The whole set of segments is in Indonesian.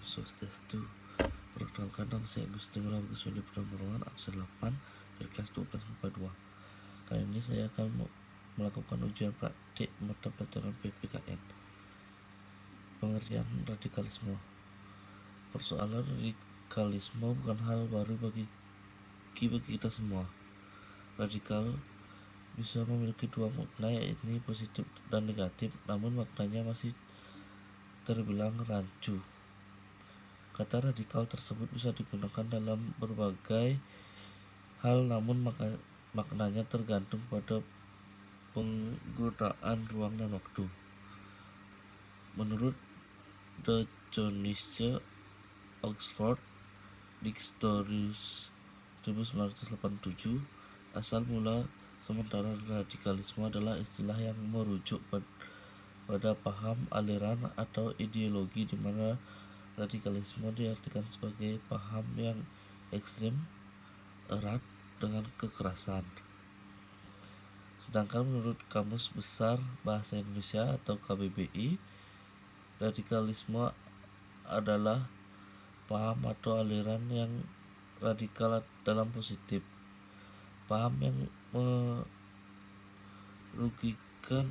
Swastiastu. Perkenalkan, nama saya Agustin Kuswandi Purnamawan, absen 8 dari kelas 12 MIPA 2. Kali ini saya akan melakukan ujian praktik mata pelajaran PPKN. Pengertian radikalisme. Persoalan radikalisme bukan hal baru bagi kita semua. Radikal bisa memiliki dua makna, yaitu positif dan negatif, namun maknanya masih terbilang rancu. Kata radikal tersebut bisa digunakan dalam berbagai hal, namun maknanya tergantung pada penggunaan ruang dan waktu. Menurut The Johnson Oxford Dictionary 1987, asal mula sementara radikalisme adalah istilah yang merujuk pada paham, aliran, atau ideologi di mana radikalisme diartikan sebagai paham yang ekstrim, erat, dengan kekerasan. Sedangkan menurut Kamus Besar Bahasa Indonesia atau KBBI, radikalisme adalah paham atau aliran yang radikal dalam positif, paham yang merugikan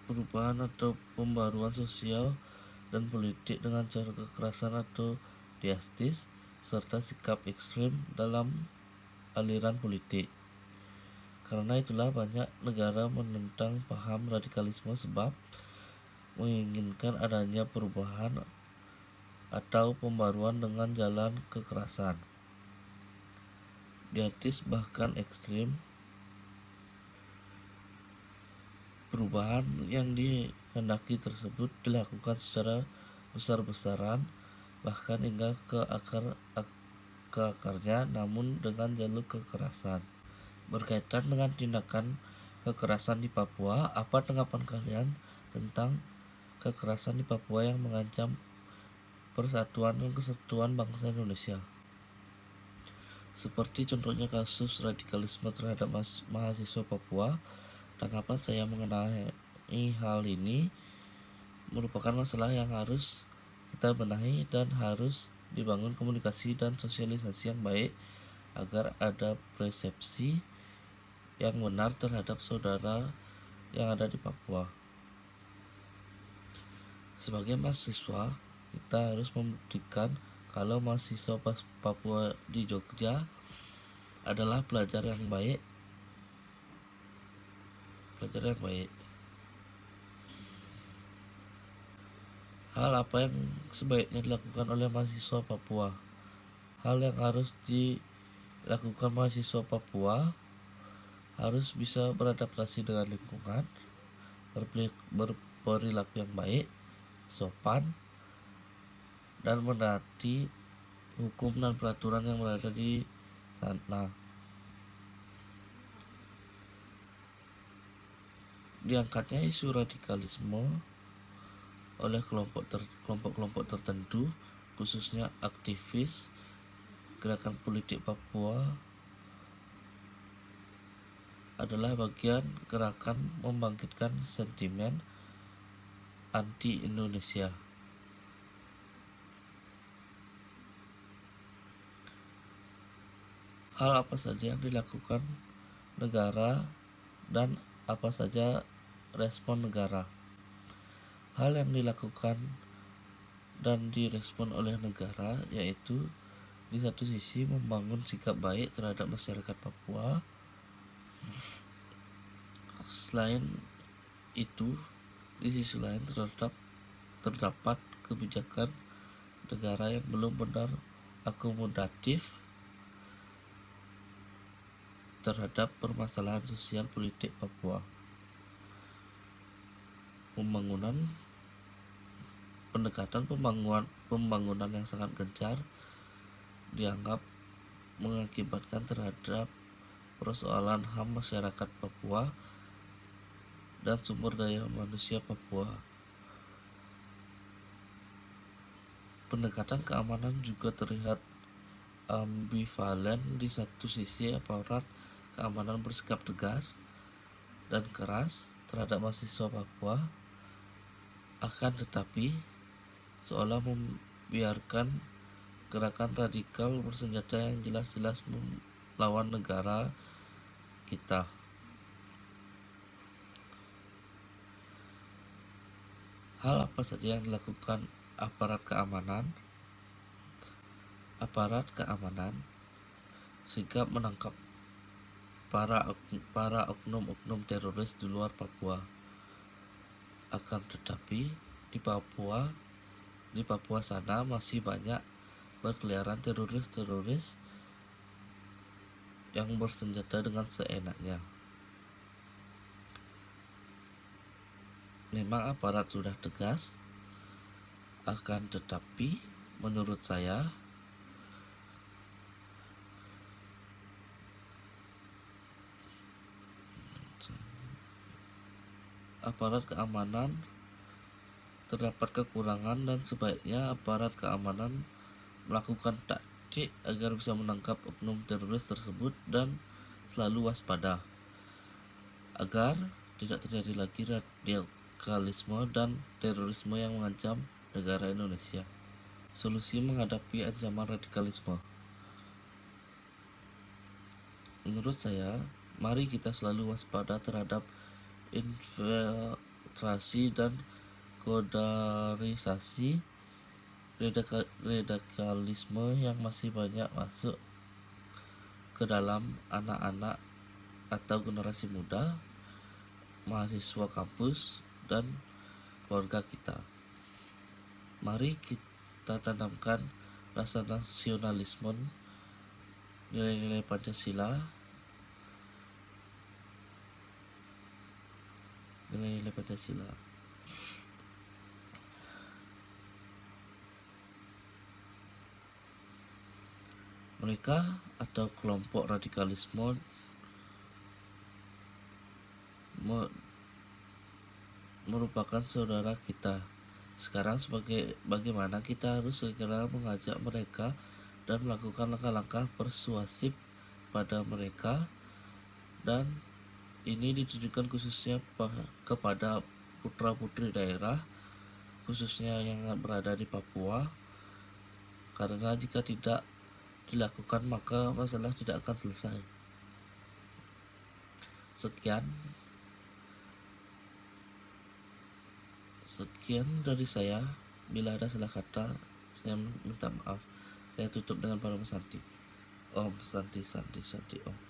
perubahan atau pembaruan sosial dan politik dengan cara kekerasan atau deistis, serta sikap ekstrim dalam aliran politik. Karena itulah banyak negara menentang paham radikalisme sebab menginginkan adanya perubahan atau pembaruan dengan jalan kekerasan, deistis, bahkan ekstrim. Perubahan yang dihendaki tersebut dilakukan secara besar-besaran, bahkan hingga ke akarnya, namun dengan jalur kekerasan. Berkaitan dengan tindakan kekerasan di Papua, apa tanggapan kalian tentang kekerasan di Papua yang mengancam persatuan dan kesatuan bangsa Indonesia? Seperti contohnya kasus radikalisme terhadap mahasiswa Papua. Tanggapan saya mengenai hal ini merupakan masalah yang harus kita benahi dan harus dibangun komunikasi dan sosialisasi yang baik agar ada persepsi yang benar terhadap saudara yang ada di Papua. Sebagai mahasiswa, kita harus membuktikan kalau mahasiswa Papua di Jogja adalah pelajar yang baik. Hal apa yang sebaiknya dilakukan oleh mahasiswa Papua? Hal yang harus dilakukan mahasiswa Papua harus bisa beradaptasi dengan lingkungan, berperilaku yang baik, sopan, dan menaati hukum dan peraturan yang berada di sana. Diangkatnya isu radikalisme oleh kelompok-kelompok tertentu, khususnya aktivis gerakan politik Papua, adalah bagian gerakan membangkitkan sentimen anti-Indonesia. Hal apa saja yang dilakukan negara dan apa saja respon negara? Hal yang dilakukan dan direspon oleh negara yaitu di satu sisi membangun sikap baik terhadap masyarakat Papua. Selain itu, di sisi lain terdapat kebijakan negara yang belum benar akomodatif terhadap permasalahan sosial politik Papua. Pendekatan pembangunan yang sangat gencar dianggap mengakibatkan terhadap persoalan HAM masyarakat Papua dan sumber daya manusia Papua. Pendekatan keamanan juga terlihat ambivalen. Di satu sisi aparat keamanan bersikap tegas dan keras terhadap mahasiswa Papua, akan tetapi seolah biarkan gerakan radikal bersenjata yang jelas-jelas melawan negara kita. Hal apa saja yang dilakukan aparat keamanan? Aparat keamanan sigap menangkap para oknum-oknum teroris di luar Papua. Akan tetapi di Papua sana masih banyak berkeliaran teroris-teroris yang bersenjata dengan seenaknya. Memang aparat sudah tegas, akan tetapi menurut saya aparat keamanan terdapat kekurangan dan sebaiknya aparat keamanan melakukan taktik agar bisa menangkap oknum teroris tersebut dan selalu waspada agar tidak terjadi lagi radikalisme dan terorisme yang mengancam negara Indonesia. Solusi menghadapi ancaman radikalisme. Menurut saya, mari kita selalu waspada terhadap infiltrasi dan kodarisasi radikalisme yang masih banyak masuk ke dalam anak-anak atau generasi muda, mahasiswa kampus, dan keluarga kita. Mari kita tanamkan rasa nasionalisme, nilai-nilai Pancasila, Mereka atau kelompok radikalisme merupakan saudara kita. Sekarang bagaimana kita harus segera mengajak mereka dan melakukan langkah-langkah persuasif pada mereka, dan ini ditujukan khususnya kepada putra-putri daerah, khususnya yang berada di Papua, karena jika tidak dilakukan maka masalah tidak akan selesai. Sekian dari saya. Bila ada salah kata, saya minta maaf. Saya tutup dengan para Santi. Om Santi Santi Santi Om.